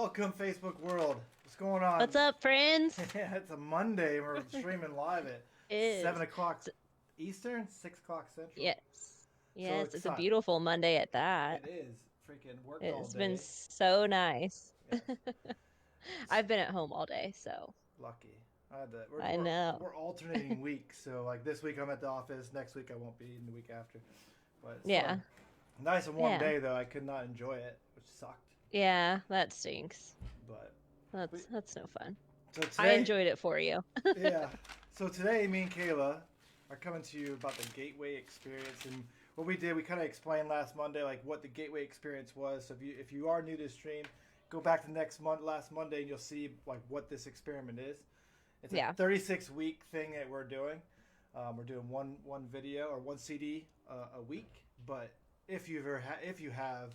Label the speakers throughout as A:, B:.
A: Welcome, Facebook world. What's going on?
B: What's up, friends?
A: Yeah, it's a Monday. We're streaming live at 7
B: Is
A: o'clock Eastern, 6 o'clock Central.
B: yes,
A: So
B: yes, it's a
A: excited.
B: beautiful Monday at that.
A: It is. Freaking worked all
B: It's been
A: day.
B: so nice.
A: Yes.
B: I've been at home all day, so
A: Lucky. I had that. We're,
B: I
A: we're,
B: know.
A: we're alternating weeks. So, like, this week I'm at the office. Next week I won't be, and the week after. But it's fun.
B: Yeah,
A: Nice and warm
B: yeah,
A: day, though. I could not enjoy it, which sucked.
B: yeah, that stinks.
A: But, we,
B: That's no fun.
A: so
B: I
A: today,
B: enjoyed it for you.
A: yeah. So today, me and Kayla are coming to you about the Gateway experience, and what we did. We kind of explained last Monday, like what the Gateway experience was. So if you are new to the stream, go back to last Monday, and you'll see like what this experiment is. It's a
B: Yeah,
A: 36-week thing that we're doing. We're doing one video or one CD a week. But if you have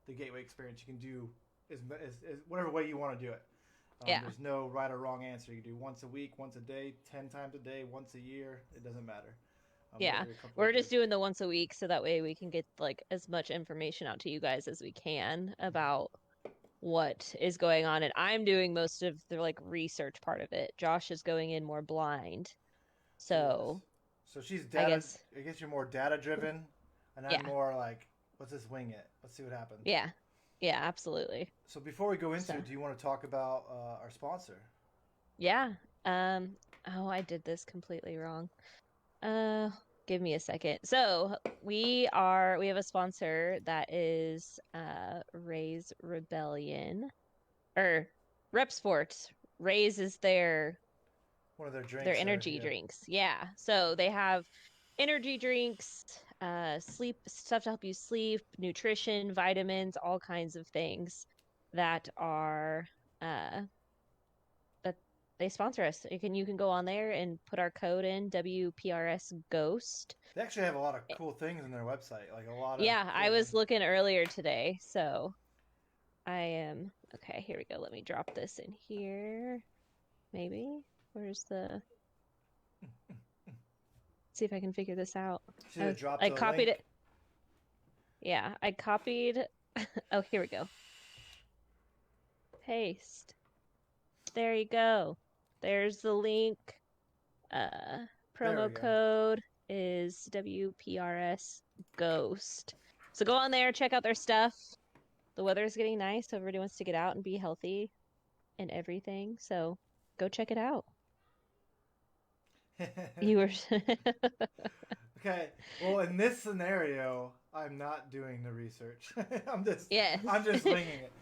A: the Gateway experience, you can do is whatever way you want to do it.
B: yeah,
A: There's no right or wrong answer. You can do once a week, once a day, 10 times a day, once a year. It doesn't matter.
B: yeah.
A: Whatever you're comfortable
B: We're
A: with.
B: just doing the once a week so that way we can get like as much information out to you guys as we can about what is going on. And I'm doing most of the like research part of it. Josh is going in more blind.
A: Yes.
B: So
A: So she's
B: I
A: data.
B: guess,
A: I guess you're more data driven, and I'm
B: yeah,
A: more like, let's just wing it. Let's see what happens.
B: yeah, yeah, absolutely.
A: So before we go into
B: So
A: it, do you want to talk about our sponsor?
B: yeah. Um, oh, I did this completely wrong. Uh, Give me a second. So we have a sponsor that is Ray's Rebellion or Rep Sports. Ray's is
A: One of their
B: their
A: drinks, or
B: energy
A: yeah.
B: drinks. Yeah. So they have energy drinks, sleep stuff to help you sleep, nutrition, vitamins, all kinds of things that are uh that they sponsor us. You can go on there and put our code in WPRS Ghost.
A: They actually have a lot of cool things on their website, like a lot of
B: Yeah, I
A: cool
B: was
A: things.
B: looking earlier today, so I am okay. Here we go. Let me drop this in here. Maybe. Where's the see if I can figure this out.
A: Should have dropped
B: I
A: the
B: copied
A: link.
B: it. Yeah, I copied. Oh, here we go. Paste. There you go. There's the link. Uh,
A: There we
B: Promo
A: go.
B: code is WPRS Ghost. So go on there, check out their stuff. The weather's getting nice, so everybody wants to get out and be healthy and everything. So go check it out. You were
A: Okay. Well, in this scenario, I'm not doing the research. I'm just
B: yes.
A: I'm just winging it.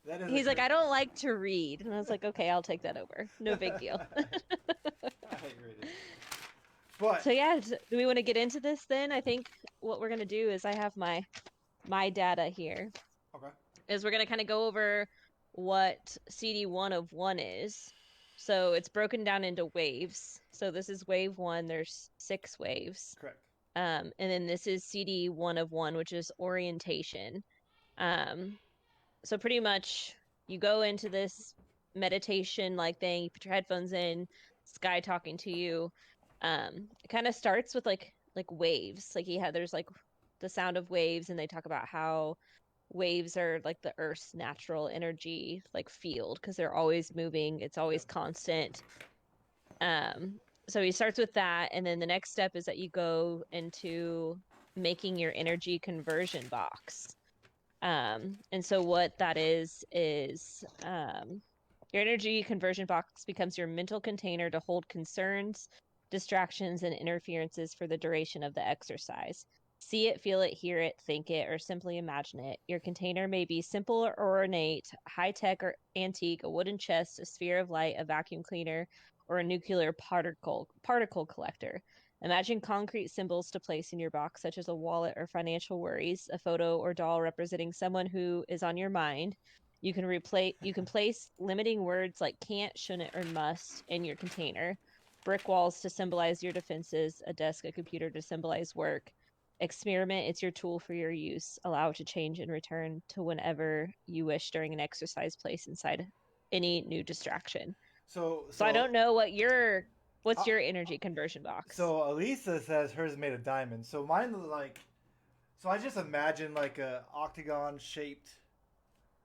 A: That is a
B: He's like, I don't like to read. And I was like, okay, I'll take that over. No big deal.
A: I hate reading. But
B: So yeah, do we want to get into this then? I think what we're gonna do is I have my data here.
A: okay.
B: Is we're gonna kind of go over what CD1 of 1 is. So it's broken down into waves. So this is wave 1, there's 6 waves.
A: Correct.
B: And then this is CD1 of 1, which is orientation. Um, so pretty much you go into this meditation like thing, you put your headphones in, this guy talking to you. It kind of starts with like waves. Like there's like the sound of waves, and they talk about how waves are like the Earth's natural energy like field because they're always moving, it's always
A: Yep.
B: constant. Um, so he starts with that, and then the next step is that you go into making your energy conversion box. And so what that is your energy conversion box becomes your mental container to hold concerns, distractions, and interferences for the duration of the exercise. See it, feel it, hear it, think it, or simply imagine it. Your container may be simple or ornate, high tech or antique, a wooden chest, a sphere of light, a vacuum cleaner, or a nuclear particle collector. Imagine concrete symbols to place in your box, such as a wallet or financial worries, a photo or doll representing someone who is on your mind. You can place limiting words like can't, shouldn't, or must in your container. Brick walls to symbolize your defenses, a desk, a computer to symbolize work. Experiment, it's your tool for your use. Allow it to change and return to whenever you wish during an exercise place inside any new distraction.
A: So
B: So I
A: so
B: don't know what's
A: uh,
B: your energy conversion box?
A: so Elisa says hers is made of diamond. So mine is like, so I just imagine like a octagon shaped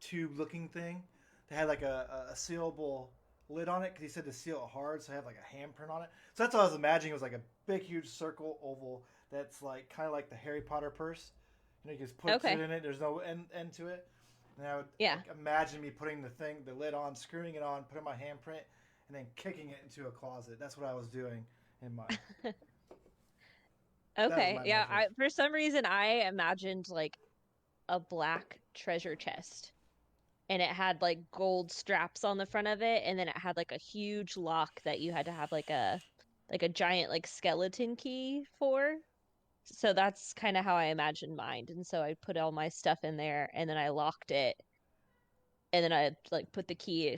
A: tube looking thing that had like a sealable lid on it because he said to seal it hard, so I have like a handprint on it. So that's what I was imagining. It was like a big, huge circle oval that's like kind of like the Harry Potter purse. You know, you just put shit
B: Okay.
A: in it. There's no end to it. And I would
B: Yeah.
A: like imagine me putting the lid on, screwing it on, putting my handprint, and then kicking it into a closet. That's what I was doing in mine. That was
B: Okay.
A: my
B: Yeah,
A: imagination.
B: for some reason I imagined like a black treasure chest and it had like gold straps on the front of it and then it had like a huge lock that you had to have like a giant like skeleton key for. So that's kind of how I imagined mine. And so I put all my stuff in there and then I locked it and then I like put the key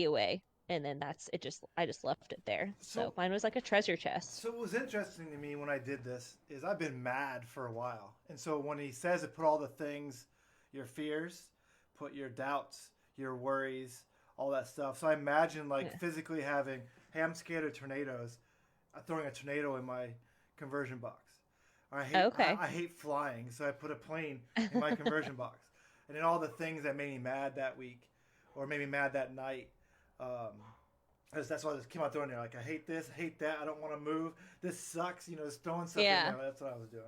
B: away and then that's it just I just left it there. So
A: So
B: mine was like a treasure chest.
A: So what was interesting to me when I did this is I've been mad for a while. And so when he says to put all the things, your fears, put your doubts, your worries, all that stuff. So I imagine like
B: Yeah.
A: physically having, hey, I'm scared of tornadoes. I'm throwing a tornado in my conversion box. Or
B: Okay.
A: I hate flying, so I put a plane in my conversion box. And then all the things that made me mad that week or made me mad that night. Um, that's why I just came out throwing there. Like, I hate this, I hate that, I don't want to move. This sucks. You know, just throwing stuff in
B: Yeah.
A: there. That's what I was doing.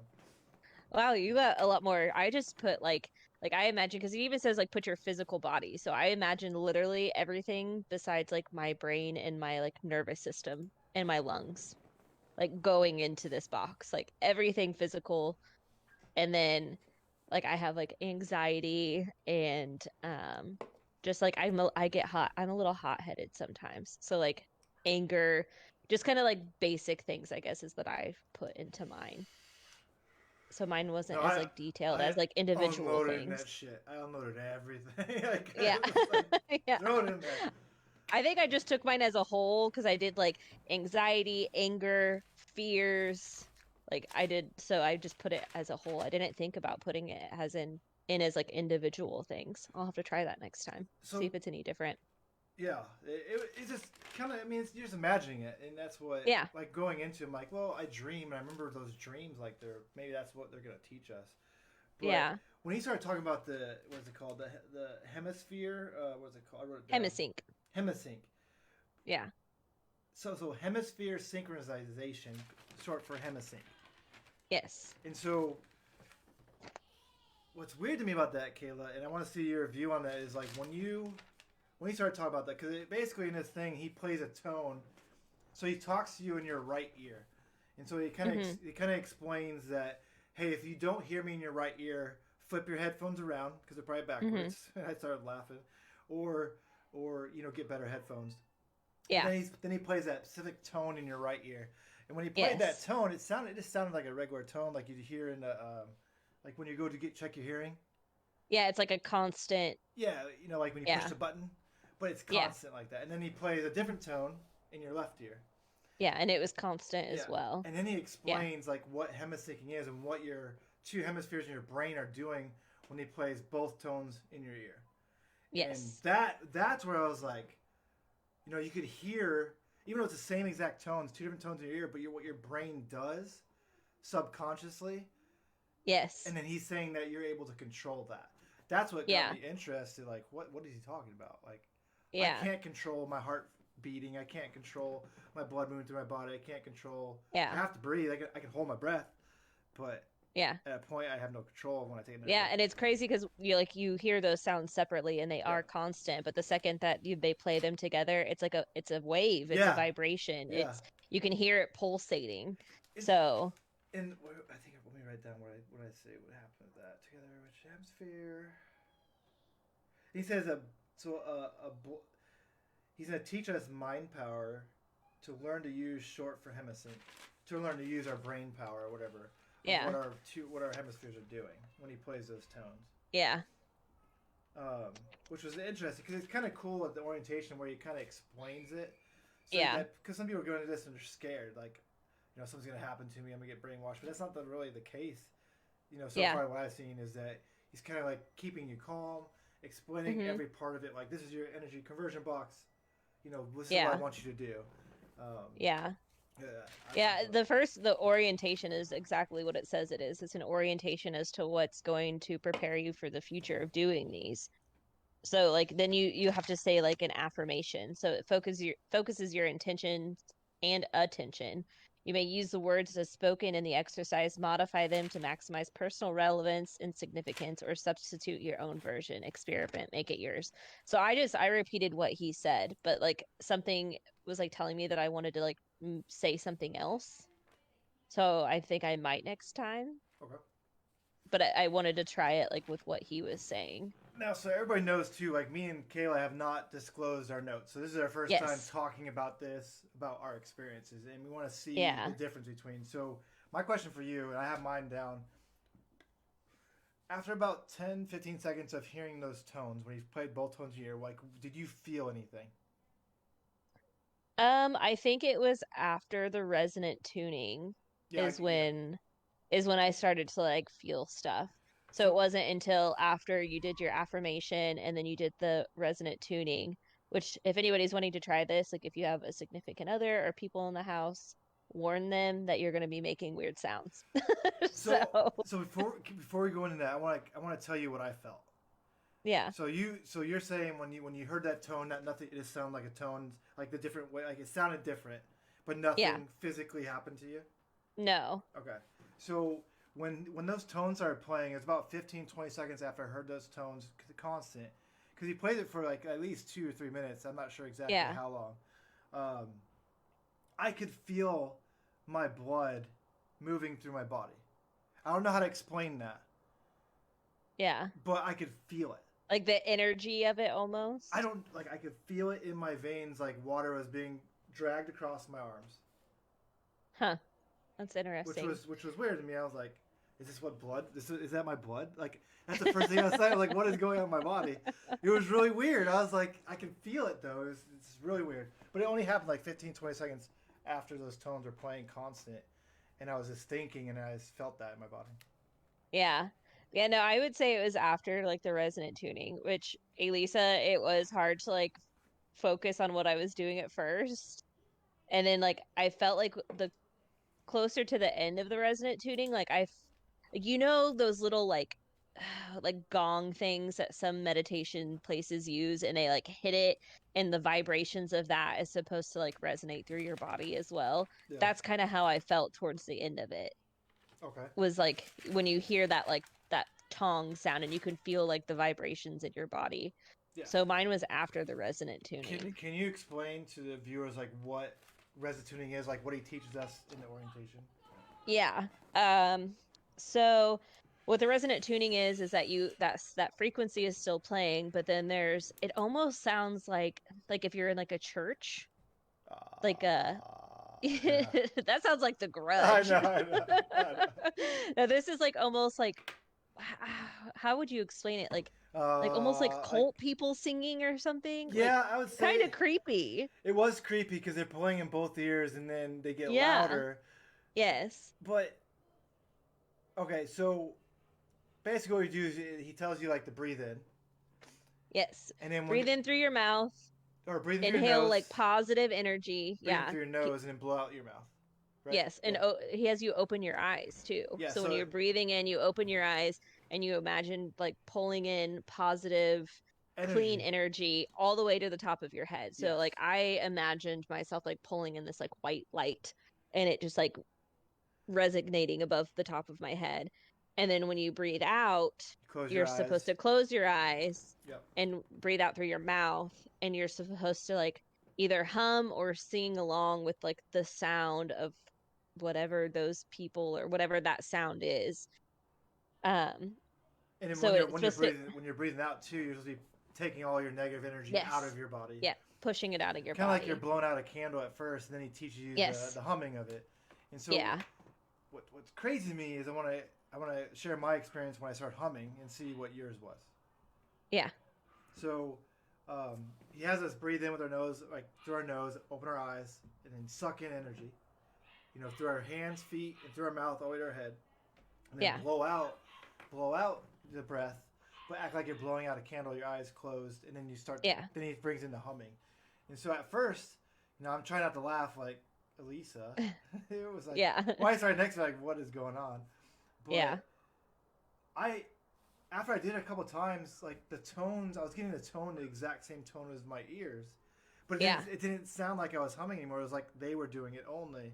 B: Wow, you got a lot more. I just put like I imagine because it even says like put your physical body. So I imagine literally everything besides like my brain and my like nervous system and my lungs like going into this box. Like everything physical and then like I have like anxiety and just like I get hot. I'm a little hot-headed sometimes. So like anger, just kind of like basic things I guess is that I've put into mine. So mine
A: No,
B: wasn't as like detailed
A: I
B: as like individual
A: unloaded in that
B: things.
A: shit. I unloaded everything. Like,
B: Yeah.
A: I was like,
B: Yeah.
A: throw it in there.
B: I think I just took mine as a whole because I did like anxiety, anger, fears. Like I did, so I just put it as a whole. I didn't think about putting it as in as like individual things. I'll have to try that next time. See
A: So,
B: if it's any different.
A: yeah, it just kind of, I mean, you're just imagining it. And that's what,
B: Yeah.
A: like, going into, I'm like, well, I dream. And I remember those dreams, like, maybe that's what they're going to teach us. But
B: Yeah.
A: when he started talking about what's it called? The hemisphere, what's it called? I wrote it down.
B: Hemisync.
A: Hemisync.
B: Yeah.
A: So hemisphere synchronization, short for hemisync.
B: Yes.
A: And so what's weird to me about that, Kayla, and I want to see your view on that, is like when he started talking about that, because basically in this thing he plays a tone, so he talks to you in your right ear, and so
B: Mm-hmm.
A: he kind of explains that, hey, if you don't hear me in your right ear, flip your headphones around because they're probably
B: Mm-hmm.
A: backwards. And I started laughing, or you know, get better headphones. And
B: Yeah.
A: then he plays that specific tone in your right ear. And when he played that
B: Yes.
A: tone, it just sounded like a regular tone, like you'd hear in the like when you go to check your hearing.
B: Yeah, it's like a constant.
A: Yeah, you know, like when you push
B: Yeah.
A: the button, but it's
B: Yeah.
A: constant like that. And then he plays a different tone in your left ear.
B: Yeah, and it was constant
A: Yeah,
B: as well.
A: and then he
B: Yeah.
A: explains like what hemisyncing is and what your two hemispheres in your brain are doing when he plays both tones in your ear. And
B: Yes.
A: that's where I was like, you know, you could hear, even though it's the same exact tones, two different tones in your ear, but what your brain does subconsciously.
B: Yes.
A: And then he's saying that you're able to control that. That's what got
B: Yeah.
A: me interested. Like, what is he talking about? Like, I
B: Yeah.
A: can't control my heart beating. I can't control my blood moving through my body. I can't control. I
B: Yeah.
A: have to breathe. I can hold my breath, but
B: Yeah.
A: at a point, I have no control when I take
B: Yeah, and it's crazy because you hear those sounds separately and they
A: Yeah,
B: are constant, but the second that they play them together, it's a wave, it's a
A: yeah,
B: vibration.
A: yeah.
B: It's you can hear it pulsating.
A: And
B: So,
A: I think let me write down what I say. What happened with that together? Which hemisphere? He says he's gonna teach us mind power to learn to use short for hemisync, to learn to use our brain power or whatever of
B: yeah.
A: what our hemispheres are doing when he plays those tones.
B: Yeah.
A: Which was interesting because it's kind of cool at the orientation where he kind of explains it. So
B: Yeah.
A: because some people go into this and they're scared, like, you know, something's gonna happen to me, I'm gonna get brainwashed, but that's not really the case. You know, so
B: Yeah.
A: far what I've seen is that he's kind of like keeping you calm, explaining
B: Mhm.
A: every part of it. Like, this is your energy conversion box. You know, this is what I
B: Yeah.
A: want you to do.
B: Yeah.
A: Yeah,
B: Yeah, the orientation is exactly what it says it is. It's an orientation as to what's going to prepare you for the future of doing these. So like then you have to say like an affirmation. So it focuses your intention and attention. You may use the words as spoken in the exercise, modify them to maximize personal relevance and significance, or substitute your own version. Experiment, make it yours. So I repeated what he said, but like something was like telling me that I wanted to like say something else. So I think I might next time,
A: Okay.
B: but I wanted to try it like with what he was saying.
A: Now, so everybody knows too, like me and Kayla have not disclosed our notes. So this is our first time
B: Yes.
A: talking about this, about our experiences, and we want to see the
B: Yeah.
A: difference between. So my question for you, and I have mine down. After about 10, 15 seconds of hearing those tones, when you played both tones in your ear, like, did you feel anything?
B: I think it was after the resonant tuning
A: Yeah,
B: is
A: yeah.
B: when I started to like feel stuff. So it
A: So,
B: wasn't until after you did your affirmation and then you did the resonant tuning, which if anybody's wanting to try this, like if you have a significant other or people in the house, warn them that you're going to be making weird sounds. So,
A: so, so before we go into that, I want to tell you what I felt.
B: yeah.
A: So you're saying when you heard that tone, that nothing, it just sounded like a tone, like the different way, like it sounded different, but
B: Yeah.
A: nothing physically happened to you.
B: No.
A: Okay. So when those tones started playing, it was about 15, 20 seconds after I heard those tones, constant, because he played it for like at least 2 or 3 minutes. I'm not sure exactly
B: Yeah.
A: how long. Um, I could feel my blood moving through my body. I don't know how to explain that,
B: Yeah.
A: but I could feel it.
B: Like the energy of it
A: I
B: almost.
A: don't like. I could feel it in my veins, like water was being dragged across my arms,
B: Huh. That's
A: which
B: interesting.
A: was weird to me. I was like, "Is this what blood? Is that my blood?" Like that's the first thing I was saying. Like, what is going on in my body? It was really weird. I was like, I can feel it though. It's really weird, but it only happened like 15, 20 seconds after those tones were playing constant, and I was just thinking, and I just felt that in my body.
B: Yeah. Yeah, no, I would say it was after like the resonant tuning, which Elisa, it was hard to like focus on what I was doing at first. And then like I felt like the closer to the end of the resonant tuning, like you know those little like like gong things that some meditation places use and they like hit it and the vibrations of that is supposed to like resonate through your body as well.
A: Yeah.
B: That's kind of how I felt towards the end of it.
A: Okay.
B: Was like when you hear that like that tong sound and you can feel like the vibrations in your body.
A: Yeah.
B: So mine was after the resonant
A: Can
B: tuning.
A: can you explain to the viewers like what resituning is, like what he teaches us in the orientation?
B: Yeah. So what the resonant tuning is that that frequency is still playing, but then there's it almost sounds like if you're in like a church, like a
A: Yeah.
B: that sounds like the
A: I
B: grudge.
A: know, I know, I
B: Now this is like almost like how would you explain it?
A: know.
B: Like almost like
A: Like,
B: cult people singing or something. Like
A: yeah, I would
B: kind
A: say
B: of creepy.
A: it was creepy because they're playing in both ears and then they get
B: Yeah.
A: louder.
B: Yes.
A: But okay, so basically what you do is he tells you like to breathe in,
B: Yes.
A: and then when
B: Breathe in through your mouth.
A: or breathe in through your
B: Inhale like
A: nose,
B: positive energy.
A: breathe in
B: Yeah.
A: through your nose, and then blow out your mouth. Right?
B: Yes, and
A: Yeah.
B: he has you open your eyes too.
A: Yeah.
B: So when
A: So
B: you're breathing in, you open your eyes and you imagine like pulling in positive, clean
A: energy.
B: energy all the way to the top of your head. So
A: Yes.
B: like I imagined myself like pulling in this like white light and it just like resonating above the top of my head. And then when you breathe out,
A: Close
B: you're
A: your
B: supposed
A: eyes.
B: to close your eyes
A: Yep.
B: and breathe out through your mouth. And you're supposed to like either hum or sing along with like the sound of whatever those people or whatever that sound is. Um,
A: And then
B: so
A: when you're
B: it's supposed to,
A: when you're breathing out too, you're supposed to be taking all your negative energy out
B: yes,
A: of your body.
B: yeah, pushing it out of your
A: Kind of like you're
B: body.
A: blowing out a candle at first, and then he teaches you
B: Yes,
A: the humming of it. And so
B: yeah,
A: what's crazy to me is I want to share my experience when I start humming and see what yours was.
B: yeah,
A: So he has us breathe in with our nose, like through our nose, open our eyes, and then suck in energy. Through our hands, feet, and through our mouth, all the way to our head, and then
B: yeah,
A: blow out the breath, but act like you're blowing out a candle, your eyes closed, and then you start.
B: yeah,
A: Then he brings in the humming, and so at first, I'm trying not to laugh like Elisa. It was like,
B: yeah,
A: why is right next to me, like, what is going on? But
B: yeah,
A: I, after I did it a couple times, like the tones, I was getting the tone, the exact same tone as my ears, but
B: Yeah.
A: it didn't sound like I was humming anymore. It was like they were doing it only.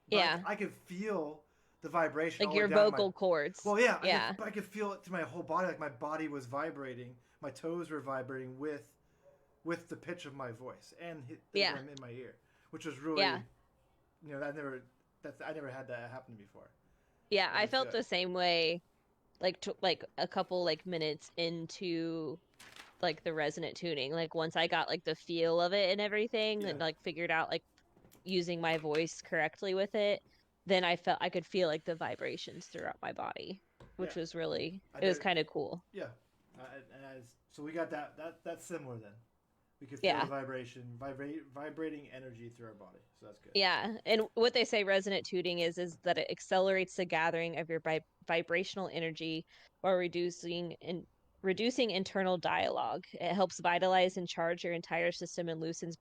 A: But
B: Yeah.
A: I could feel the vibration
B: Like
A: all the
B: your
A: way down to my.
B: vocal cords.
A: Well, yeah,
B: Yeah.
A: I could feel it to my whole body. Like my body was vibrating, my toes were vibrating with the pitch of my voice and
B: Yeah.
A: them in my ear, which was really,
B: Yeah.
A: I never had that happen before.
B: Yeah,
A: It
B: I
A: was
B: felt
A: good.
B: the same way like a couple like minutes into like the resonant tuning. Like once I got like the feel of it and everything
A: Yeah,
B: and like figured out like using my voice correctly with it, then I felt I could feel like the vibrations throughout my body,
A: yeah.
B: which was really
A: I
B: it was
A: did.
B: kind of cool.
A: Yeah, so we got that's similar then. We could feel the
B: Yeah.
A: vibration, vibrating energy through our body. So that's good.
B: Yeah, and what they say resonant tuning is that it accelerates the gathering of your vibrational energy while reducing internal dialogue. It helps vitalize and charge your entire system and loosens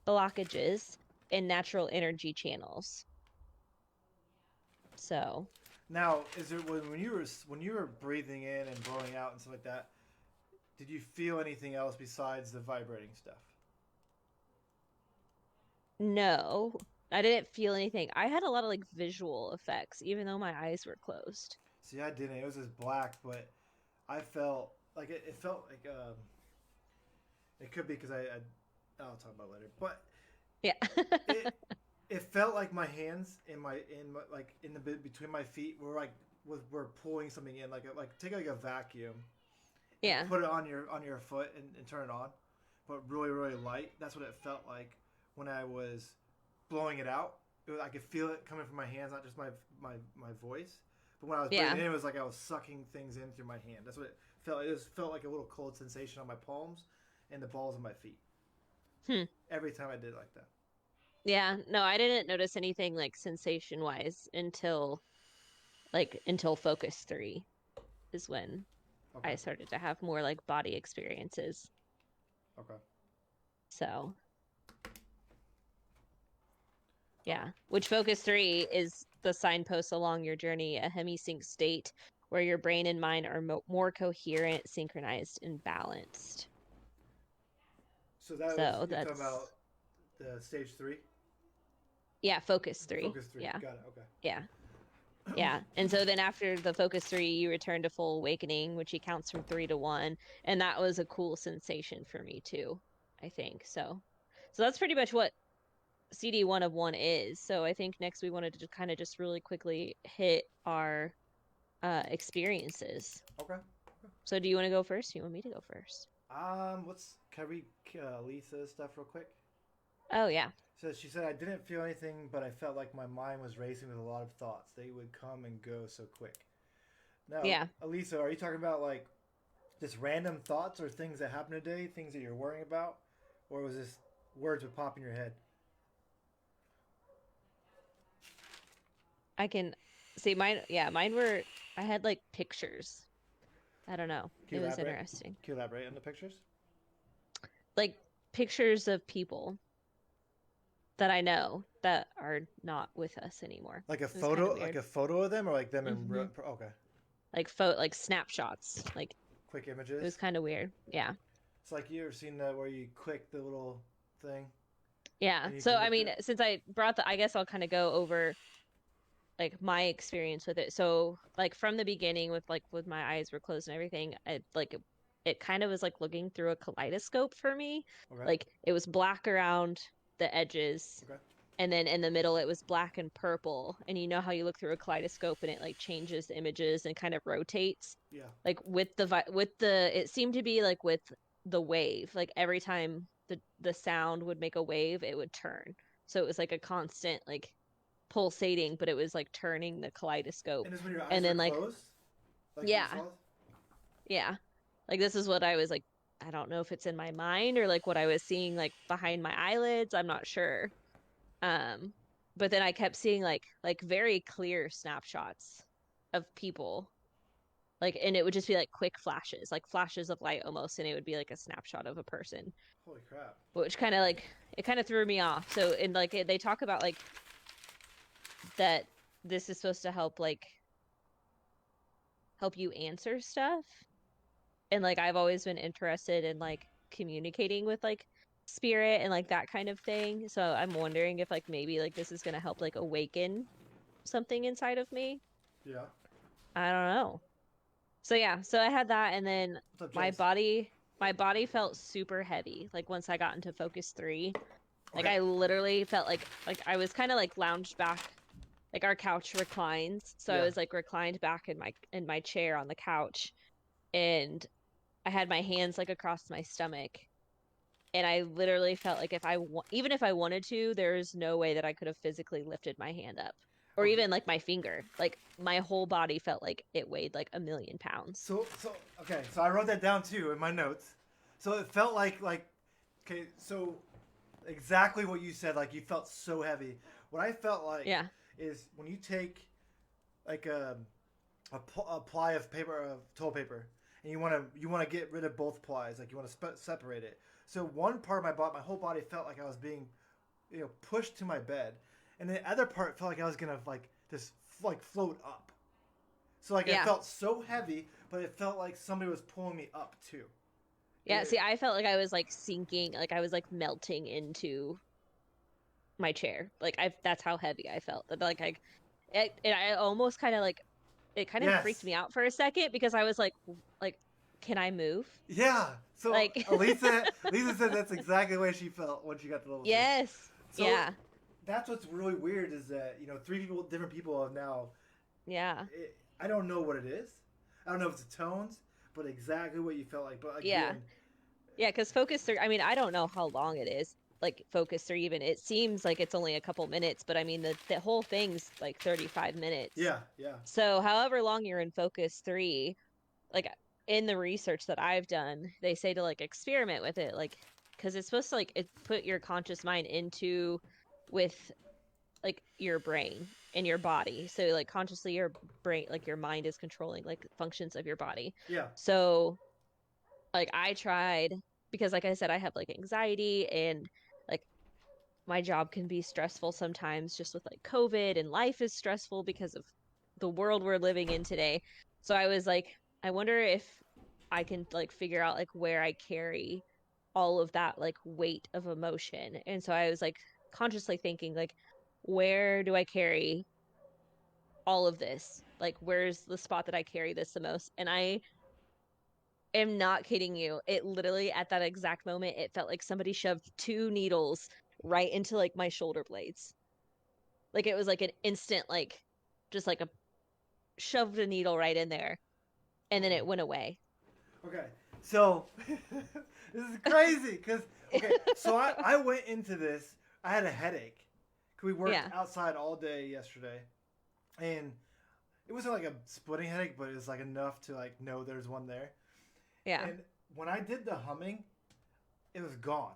B: blockages in natural energy channels. So,
A: Now, is it when you were breathing in and blowing out and stuff like that? Did you feel anything else besides the vibrating stuff?
B: no, I didn't feel anything. I had a lot of like visual effects, even though my eyes were closed.
A: See, I didn't. It was just black, but I felt like it felt like it could be because I'll talk about it later, but
B: Yeah.
A: it it felt like my hands like in the bit between my feet were pulling something in like take like a vacuum and
B: Yeah.
A: put it on your foot and turn it on, but really light. That's what it felt like when I was blowing it out. I could feel it coming from my hands, not just my voice. But when I was
B: Yeah.
A: breathing in, it was like I was sucking things in through my hand. That's what it felt. It just felt like a little cold sensation on my palms and the balls of my feet.
B: Hmm.
A: Every time I did it like that.
B: Yeah, no, I didn't notice anything like sensation wise until Focus 3 is when
A: Okay.
B: I started to have more like body experiences.
A: Okay.
B: So, yeah, which Focus 3 is the signpost along your journey, a hemisync state where your brain and mind are more coherent, synchronized, and balanced.
A: So that was
B: So
A: you're talking
B: that's,
A: about the stage 3,
B: yeah, Focus 3.
A: focus 3.
B: Yeah,
A: Got it. Okay.
B: yeah. Yeah. And so then after the Focus 3, you return to full awakening, which he counts from 3 to 1. And that was a cool sensation for me too, I think. So that's pretty much what CD 1 of 1 is. So I think next we wanted to kind of just really quickly hit our experiences.
A: Okay.
B: So do you want to go first? Do you want me to go first?
A: Let's can I read Lisa's stuff real quick?
B: Oh, yeah.
A: So she said, I didn't feel anything, but I felt like my mind was racing with a lot of thoughts. They would come and go so quick. Now,
B: Yeah.
A: Elisa, are you talking about like just random thoughts or things that happened today, things that you're worrying about? Or was this words would pop in your head?
B: I can see mine. Yeah. Mine were, I had like pictures. I don't know.
A: Can
B: It
A: you
B: was
A: elaborate?
B: interesting.
A: Can you elaborate on the pictures?
B: Like pictures of people that I know that are not with us anymore.
A: Like a
B: It was kind of
A: photo, like
B: weird.
A: a photo of them, or like them in
B: Hmm.
A: okay,
B: Like snapshots. Like
A: quick
B: it was
A: images.
B: kind of weird. Yeah.
A: It's like you ever seen that where you click the little thing
B: Yeah.
A: and you
B: So
A: can
B: I
A: look
B: mean,
A: at.
B: since I brought I guess I'll kind of go over like my experience with it. So like from the beginning with my eyes were closed and everything, it kind of was like looking through a kaleidoscope for me.
A: Okay.
B: Like it was black around the edges,
A: Okay.
B: and then in the middle it was black and purple. And you know how you look through a kaleidoscope and it like changes the images and kind of rotates,
A: Yeah.
B: like with the it seemed to be like with the wave, like every time the sound would make a wave it would turn, so it was like a constant like pulsating, but it was like turning the kaleidoscope.
A: And this when your
B: And
A: eyes are
B: then like,
A: closed, like you
B: yeah,
A: saw.
B: yeah, like this is what I was like, I don't know if it's in my mind or like what I was seeing like behind my eyelids, I'm not sure. um but then I kept seeing like very clear snapshots of people, like, and it would just be like quick flashes, like flashes of light almost, and it would be like a snapshot of a person,
A: Holy crap.
B: which kind of like it kind of threw me off. So in like they talk about like that this is supposed to help like help you answer stuff. And like I've always been interested in like communicating with like spirit and like that kind of thing. So I'm wondering if like maybe like this is gonna help like awaken something inside of me.
A: Yeah.
B: I don't know. So yeah, so I had that and then
A: What's up,
B: my
A: James?
B: body my body felt super heavy like once I got into focus 3. Like
A: Okay.
B: I literally felt like I was kind of like lounged back, like our couch reclines. So I
A: Yeah.
B: was like reclined back in my chair on the couch, and I had my hands like across my stomach, and I literally felt like even if I wanted to, there's no way that I could have physically lifted my hand up or
A: Okay.
B: even like my finger. Like my whole body felt like it weighed like 1,000,000 pounds.
A: So okay. So I wrote that down too in my notes. So it felt like okay. So exactly what you said. Like you felt so heavy. What I felt like
B: Yeah.
A: is when you take like a ply of paper of toilet paper, and you want to get rid of both plies. Like you want to separate it. So one part of my whole body felt like I was being, pushed to my bed, and the other part felt like I was gonna like just like float up. So like I
B: Yeah.
A: felt so heavy, but it felt like somebody was pulling me up too.
B: Yeah, see,
A: It,
B: I felt like I was like sinking, like I was like melting into my chair. Like I that's how heavy I felt. That like I almost kind of like it kind of freaked
A: yes,
B: me out for a second because I was like can I move?
A: yeah. So
B: Like
A: Lisa said that's exactly the way she felt when she got to level 3.
B: yes.
A: So
B: Yeah.
A: that's what's really weird is that different people have now.
B: Yeah.
A: I don't know what it is. I don't know if it's the tones, but exactly what you felt like. But
B: Yeah.
A: again,
B: Yeah, because Focus 3, I mean, I don't know how long it is. Like Focus 3 even. It seems like it's only a couple minutes, but I mean the whole thing's like 35 minutes.
A: yeah, yeah,
B: So however long you're in Focus 3, like in the research that I've done, they say to like experiment with it, like because it's supposed to like it put your conscious mind into with like your brain and your body. So like consciously your brain, like your mind is controlling like functions of your body.
A: yeah.
B: So like I tried because like I said, I have like anxiety and like my job can be stressful sometimes just with like COVID and life is stressful because of the world we're living in today. So I was like, I wonder if I can like figure out like where I carry all of that like weight of emotion. And so I was like consciously thinking like where do I carry all of this? Like where's the spot that I carry this the most? And I am not kidding you. It literally at that exact moment it felt like somebody shoved two needles right into like my shoulder blades. Like it was like an instant like just like a shoved a needle right in there and then it went away.
A: Okay, so this is crazy because okay, so I went into this. I had a headache. 'Cause we worked
B: Yeah.
A: outside all day yesterday, and it wasn't like a splitting headache, but it was like enough to like know there's one there.
B: Yeah.
A: And when I did the humming, it was gone.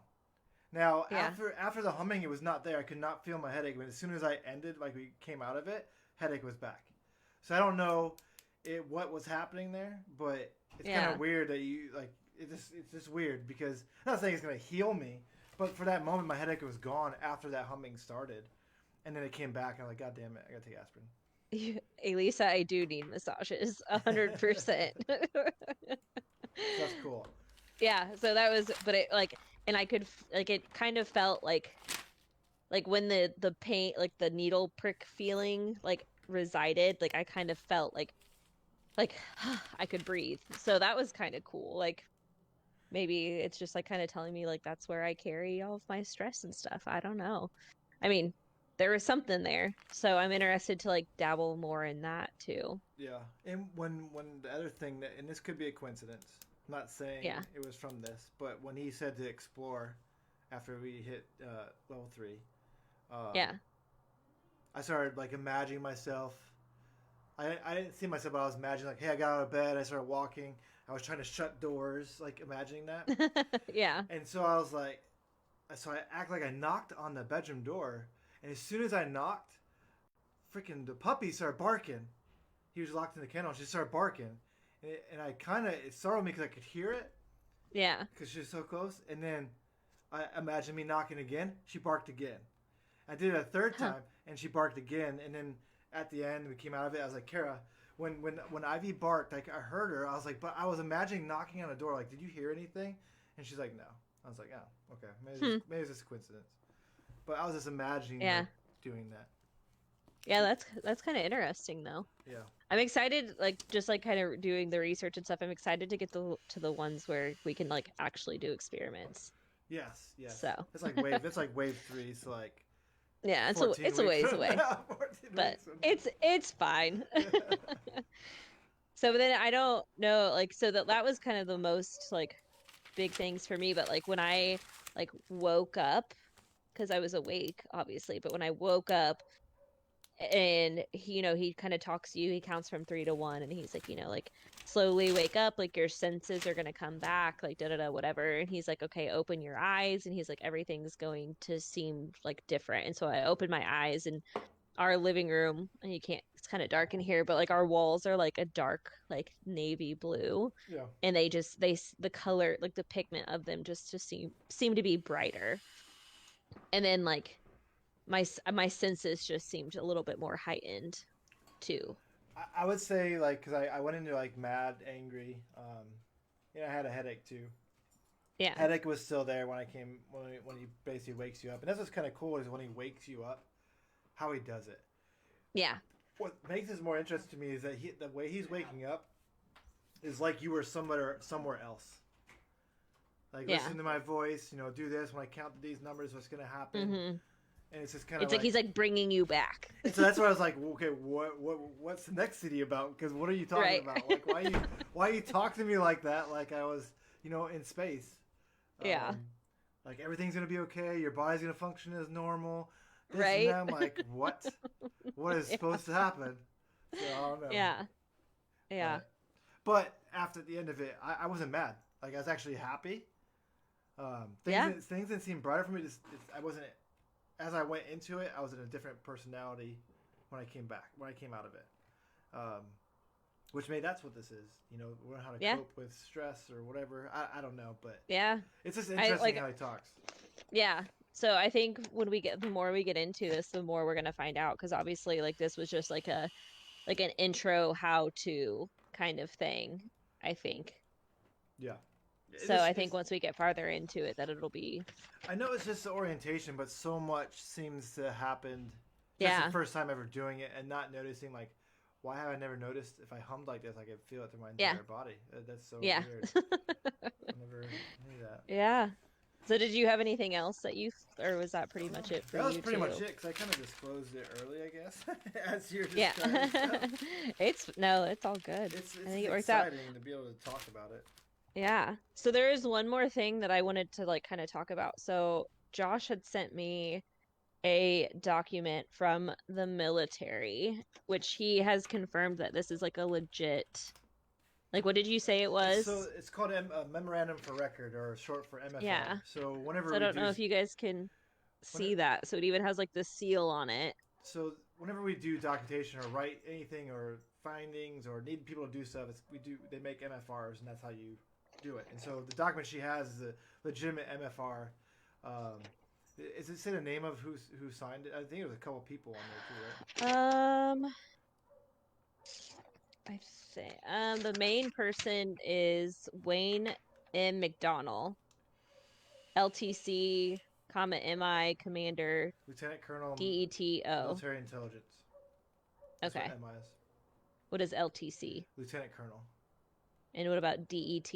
A: Now
B: Yeah.
A: after the humming, it was not there. I could not feel my headache, but as soon as I ended, like we came out of it, headache was back. So I don't know what was happening there, but it's kind
B: Yeah.
A: of weird that you like it's just weird because I'm not saying it's gonna heal me, but for that moment, my headache was gone after that humming started, and then it came back. And I'm like, God damn it, I gotta take aspirin.
B: Elisa, I do need massages 100%.
A: So that's cool.
B: Yeah, so that was but it like and I could like it kind of felt like when the pain like the needle prick feeling like resided, like I kind of felt like I could breathe. So that was kind of cool. Like maybe it's just like kind of telling me like that's where I carry all of my stress and stuff. I don't know. I mean, there was something there. So I'm interested to like dabble more in that too.
A: Yeah, and when the other thing that, and this could be a coincidence. I'm not saying
B: Yeah.
A: it was from this, but when he said to explore after we hit level 3, um,
B: Yeah.
A: I started like imagining myself. I didn't see myself, but I was imagining like, hey, I got out of bed. I started walking. I was trying to shut doors, like imagining that.
B: Yeah.
A: And so I was like, so I act like I knocked on the bedroom door, and as soon as I knocked, freaking the puppy started barking. He was locked in the kennel. She started barking, and I kind of it startled me because I could hear it
B: Yeah.
A: because she was so close. And then I imagine me knocking again. She barked again. I did it a third
B: Huh.
A: time, and she barked again. And then at the end, we came out of it. I was like, Kara, when Ivy barked, like I heard her. I was like, but I was imagining knocking on the door. Like, did you hear anything? And she's like, no. I was like, oh, okay,
B: Hmm.
A: maybe it's just a coincidence. But I was just imagining
B: Yeah.
A: like doing that.
B: Yeah, that's kind of interesting though.
A: Yeah.
B: I'm excited, like just like kind of doing the research and stuff. I'm excited to get to the ones where we can like actually do experiments.
A: Yes. Yes.
B: So
A: It's like wave. It's like wave three. So like
B: yeah, it's
A: 14
B: a
A: weeks
B: ways
A: from
B: away,
A: now. 14
B: but
A: weeks from
B: it's fine.
A: now.
B: So then I don't know, like so that was kind of the most like big things for me. But like when I like woke up, because I was awake, obviously, but when I woke up and he, he kind of talks to you, he counts from 3 to 1, and he's like, like slowly wake up, like your senses are gonna come back, like da da da, whatever. And he's like, okay, open your eyes, and he's like, everything's going to seem like different. And so I opened my eyes, and our living room, and you can't, it's kind of dark in here, but like our walls are like a dark, like navy blue.
A: Yeah.
B: And the color, like the pigment of them just to seem to be brighter. And then like my senses just seemed a little bit more heightened too.
A: I would say like because I went into like mad angry. I had a headache too.
B: Yeah.
A: Headache was still there when I came when he basically wakes you up, and that's what's kind of cool is when he wakes you up, how he does it.
B: Yeah.
A: What makes this more interesting to me is that the way he's waking up is like you were somewhere else. Like
B: Yeah.
A: listen to my voice, do this when I count these numbers. What's gonna happen?
B: Hmm.
A: And it's just kind of
B: It's like he's like bringing you back.
A: And so that's why I was like, okay, what's the next city about? Because what are you talking
B: Right.
A: about? Like, why you talk to me like that? Like I was, in space.
B: Yeah.
A: Like everything's gonna be okay. Your body's gonna function as normal. This and
B: Right.
A: that. I'm like, what? What is
B: Yeah.
A: supposed to happen? So I don't know.
B: Yeah. Yeah.
A: But after the end of it, I wasn't mad. Like I was actually happy.
B: Yeah.
A: Things didn't seem brighter for me. I wasn't. As I went into it, I was in a different personality when I came back. When I came out of it, which maybe that's what this is. Learn how to
B: Yeah.
A: cope with stress or whatever. I don't know, but
B: Yeah.
A: it's just
B: I
A: interesting
B: like
A: how he talks.
B: yeah. So I think the more we get into this, the more we're gonna find out. Because obviously, like this was just like an intro how to kind of thing, I think.
A: Yeah.
B: So I think once we get farther into it, that it'll be
A: I know it's just the orientation, but so much seems to happen. Just the
B: yeah.
A: first time ever doing it and not noticing like, why have I never noticed if I hummed like this, I could feel it through my
B: Yeah.
A: entire body. That's so
B: Yeah.
A: weird. I never knew that.
B: Yeah. So did you have anything else or was that pretty much it for
A: That was
B: you
A: pretty
B: too?
A: much it because I kind of disclosed it early, I guess, as you're
B: Yeah.
A: describing stuff.
B: It's all good.
A: It's
B: I think it works out.
A: exciting to be able to talk about it.
B: Yeah. So there is one more thing that I wanted to like kind of talk about. So Josh had sent me a document from the military, which he has confirmed that this is like a legit, like what did you say it was?
A: It's called a memorandum for record, or short for MFR.
B: Yeah.
A: So
B: So
A: whenever
B: I
A: we
B: don't
A: do,
B: know if you guys can
A: when
B: see that. So it even has like the seal on it.
A: so whenever we do documentation or write anything or findings or need people to do stuff, they make MFRs, and that's how you do it. And so the document she has is a legitimate MFR. Is it say the name of who signed it? I think it was a couple people on there too,
B: I think the main person is Wayne M. McDonnell, LTC, comma MI Commander,
A: right? Lieutenant Colonel,
B: DETO.
A: Military Intelligence. That's
B: Okay.
A: what MI is.
B: What is LTC?
A: Lieutenant Colonel.
B: And what about DET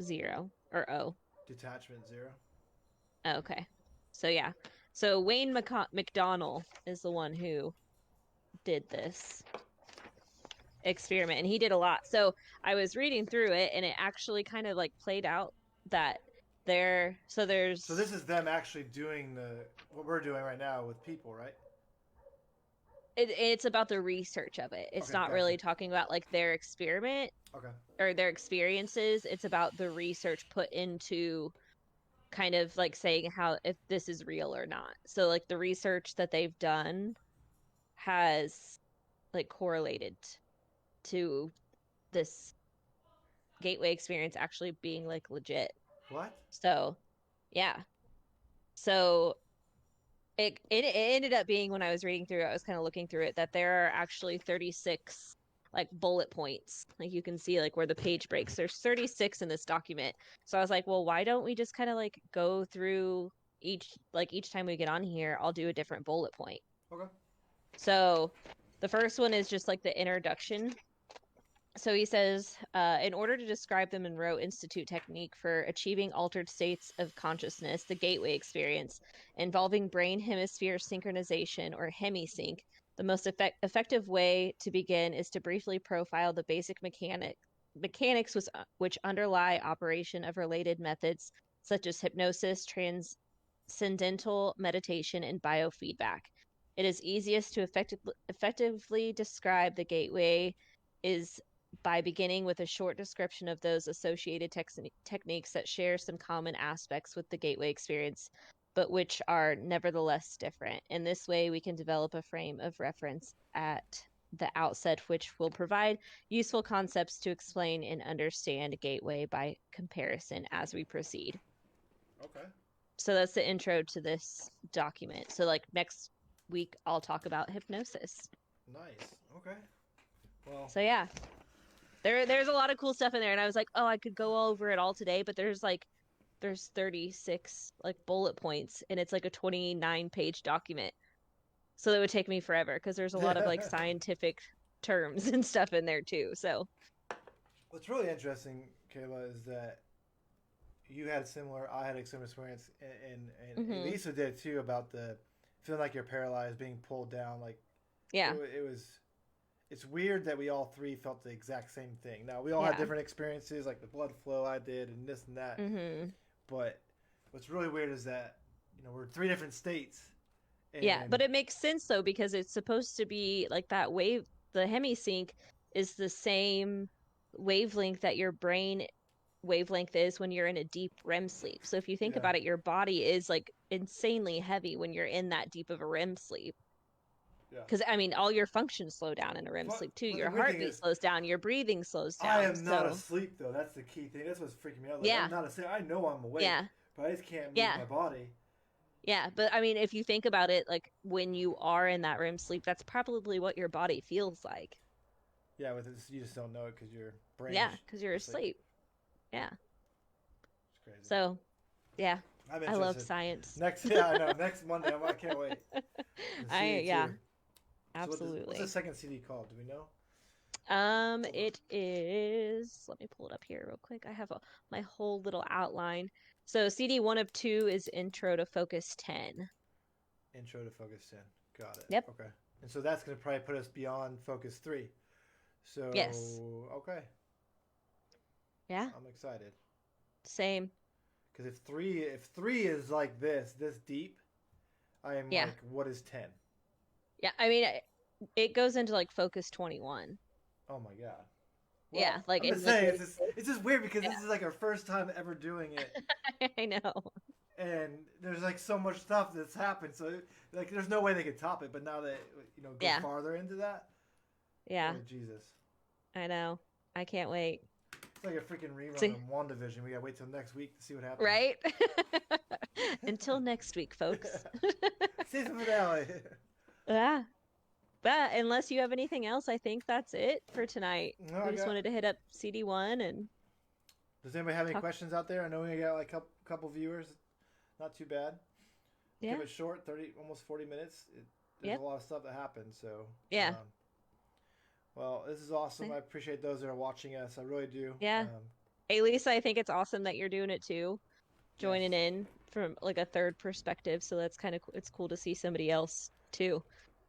B: 0 or O?
A: Detachment 0.
B: Oh, okay. So yeah. So Wayne McDonnell is the one who did this experiment, and he did a lot. So I was reading through it, and it actually kind of like played out that so
A: this is them actually doing what we're doing right now with people, right?
B: it's about the research of it. It's
A: Okay,
B: not
A: gotcha.
B: really talking about like their experiment
A: Okay.
B: or their experiences. It's about the research put into kind of like saying how if this is real or not. So like the research that they've done has like correlated to this gateway experience actually being like legit.
A: What?
B: So, yeah. So it ended up being when I was reading through it, I was kind of looking through it that there are actually 36 like bullet points. Like you can see like where the page breaks. There's 36 in this document. So I was like, well, why don't we just kind of like go through each time we get on here, I'll do a different bullet point.
A: Okay.
B: So the first one is just like the introduction. So he says, in order to describe the Monroe Institute technique for achieving altered states of consciousness, the gateway experience, involving brain hemisphere synchronization or hemisync, the most effective way to begin is to briefly profile the basic mechanics which underlie operation of related methods such as hypnosis, transcendental meditation, and biofeedback. It is easiest to effectively describe the gateway is by beginning with a short description of those associated techniques that share some common aspects with the gateway experience, but which are nevertheless different. In this way, we can develop a frame of reference at the outset, which will provide useful concepts to explain and understand gateway by comparison as we proceed.
A: Okay.
B: So that's the intro to this document. So like next week, I'll talk about hypnosis.
A: Nice. Okay. Well.
B: So yeah. There's a lot of cool stuff in there, and I was like, oh, I could go over it all today, but there's 36 like bullet points, and it's like a 29-page document, so it would take me forever because there's a lot of like scientific terms and stuff in there too. So
A: what's really interesting, Kayla, is that I had a similar experience, and Lisa did too, about the feeling like you're paralyzed, being pulled down. Like,
B: yeah,
A: it was. It's weird that we all three felt the exact same thing. Now, we all had different experiences, like the blood flow I did and this and that.
B: Mm-hmm.
A: But what's really weird is that, we're 3 different states.
B: Yeah, but it makes sense, though, because it's supposed to be like that wave. The hemisync is the same wavelength that your brain wavelength is when you're in a deep REM sleep. So if you think about it, your body is like insanely heavy when you're in that deep of a REM sleep. Because, I mean, all your functions slow down in a REM sleep, too. Your heartbeat slows down. Your breathing slows down.
A: I am not asleep, though. That's the key thing. That's what's freaking me out. Like, I'm not asleep. I know I'm awake, but I just can't move my body.
B: Yeah, but, I mean, if you think about it, like, when you are in that REM sleep, that's probably what your body feels like.
A: Yeah, you just don't know it because your brain
B: because you're asleep. Yeah.
A: It's crazy.
B: So, yeah. I love science.
A: Next Monday, I can't wait.
B: Absolutely.
A: So what's the second CD called? Do we know?
B: It is. Let me pull it up here real quick. I have my whole little outline. So CD 1 of 2 is Intro to Focus 10.
A: Intro to Focus 10. Got it.
B: Yep.
A: Okay. And so that's going to probably put us beyond Focus 3. So
B: yes.
A: Okay.
B: Yeah.
A: I'm excited.
B: Same.
A: Because if 3 is like this deep, I am like, what is 10?
B: Yeah, I mean, it goes into like Focus 21.
A: Oh my god.
B: Well, yeah, like
A: I'm just saying, it's just weird because this is like our first time ever doing it.
B: I know.
A: And there's like so much stuff that's happened, so like there's no way they could top it. But now that go farther into that,
B: yeah,
A: oh, Jesus,
B: I know. I can't wait.
A: It's like a freaking rerun of WandaVision. We gotta wait till next week to see what happens.
B: Right. Until next week, folks.
A: Season finale.
B: Yeah. But unless you have anything else, I think that's it for tonight.
A: No,
B: we just wanted to hit up CD1 and.
A: Does anybody have any questions out there? I know we got like a couple viewers. Not too bad.
B: Yeah.
A: Keep it short, almost 40 minutes. There's a lot of stuff that happened, so.
B: Yeah.
A: Well, this is awesome. I appreciate those that are watching us. I really do.
B: Yeah. Hey, Lisa, I think it's awesome that you're doing it too. Joining in from like a third perspective. So that's it's cool to see somebody else too.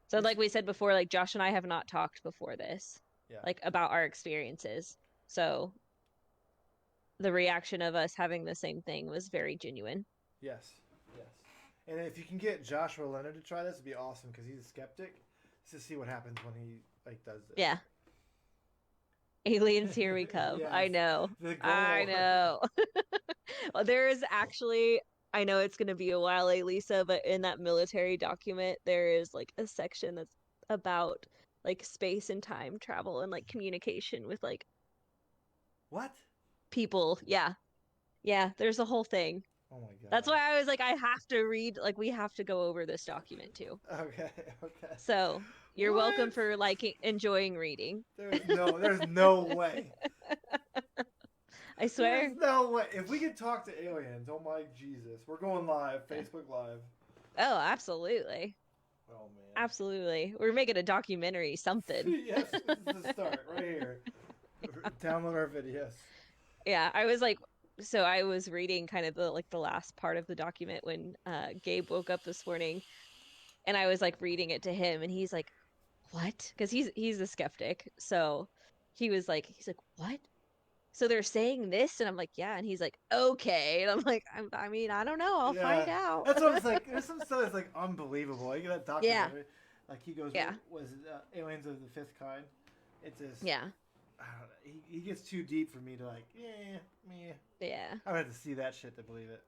B: So like we said before, like Josh and I have not talked before this, like about our experiences. So the reaction of us having the same thing was very genuine.
A: Yes. And if you can get Joshua Leonard to try this, it'd be awesome because he's a skeptic. Just to see what happens when he does this.
B: Yeah. Aliens, here we come. Yes. I know. Well, there is actually, I know it's going to be a while, Lisa, but in that military document, there is like a section that's about like space and time travel and like communication with like.
A: What?
B: People. Yeah. Yeah. There's a whole thing.
A: Oh my god.
B: That's why I was like, I have to read, like we have to go over this document too.
A: Okay.
B: So. You're welcome
A: What?
B: for enjoying reading.
A: There's no way.
B: I
A: There's
B: swear.
A: no way. If we could talk to aliens, oh my Jesus, we're going live, Facebook Live.
B: Oh, absolutely.
A: Oh man.
B: Absolutely. We're making a documentary, something.
A: Yes, this is the start right here. Download our videos.
B: Yeah, so I was reading kind of the last part of the document when Gabe woke up this morning, and I was like reading it to him, and he's like, "What?" Because he's a skeptic. So he's like, "What?" So they're saying this, and I'm like, "Yeah," and he's like, "Okay," and I'm like, I mean, I don't know, I'll
A: Yeah,
B: find out.
A: that's what it's like. There's some stuff that's like unbelievable. Like that
B: Yeah,
A: documentary, like he goes,
B: yeah,
A: "Was aliens of the fifth kind?" It's just,
B: yeah,
A: I don't know. He gets too deep for me to like. Yeah, me.
B: yeah,
A: I would have to see that shit to believe it.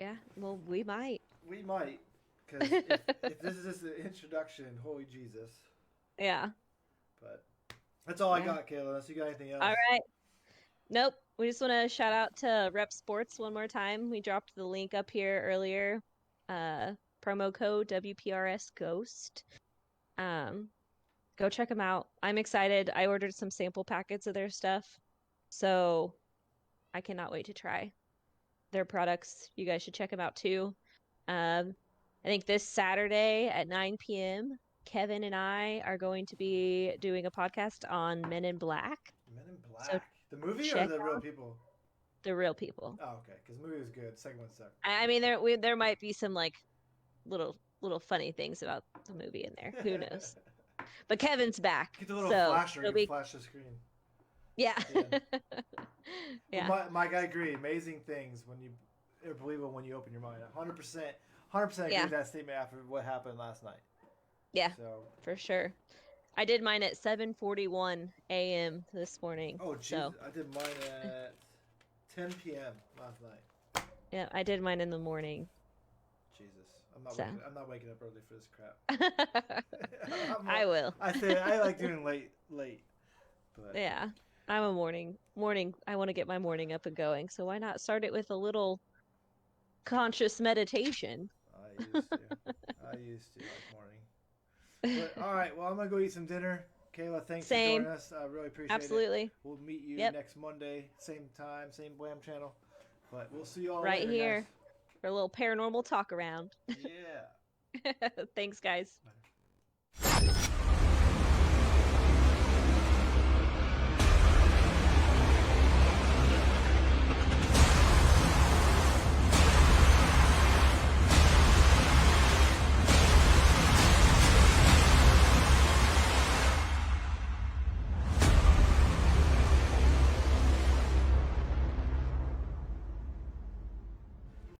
B: yeah. Well, we might.
A: We might, because if this is just an introduction, holy Jesus.
B: Yeah,
A: But that's all I
B: yeah.
A: got, Kayla. Unless you got anything else.
B: All right. Nope. We just want to shout out to Rep Sports one more time. We dropped the link up here earlier. Uh, Promo code WPRS Ghost. Um, go check them out. I'm excited. I ordered some sample packets of their stuff, so I cannot wait to try their products. You guys should check them out too. I think this Saturday at 9 p.m., Kevin and I are going to be doing a podcast on Men in Black.
A: Men in
B: So
A: Black. The movie or
B: check
A: the real
B: out
A: people?
B: the real people.
A: Oh, okay. Because the movie was good. Second one sucked.
B: I mean, there might be some like little funny things about the movie in there. Who knows? But Kevin's back,
A: Get the little
B: so
A: flasher.
B: it'll
A: You
B: be
A: flash the screen.
B: yeah,
A: Yeah.
B: yeah,
A: Well, my guy agree. Amazing things when you are believable when you open your mind. 100%. 100% agree
B: Yeah.
A: with that statement after what happened last night.
B: yeah,
A: So.
B: for sure. I did mine at 7:41 a.m. this morning.
A: Oh, geez.
B: So
A: I did mine at 10 p.m. last night.
B: yeah, I did mine in the morning.
A: Jesus. I'm
B: So.
A: not waking up early for this crap.
B: I will.
A: I like doing late. But
B: Yeah, I'm a morning. I want to get my morning up and going. So why not start it with a little conscious meditation?
A: I used to like morning. But all right, well, I'm gonna go eat some dinner. Kayla, thanks for
B: Same.
A: joining us. I really appreciate it.
B: Absolutely.
A: We'll meet you
B: Yep.
A: next Monday, same time, same Blam channel. But we'll see you all
B: Right
A: later,
B: here
A: guys.
B: for a little paranormal talk around.
A: Yeah.
B: Thanks, guys.
A: Bye.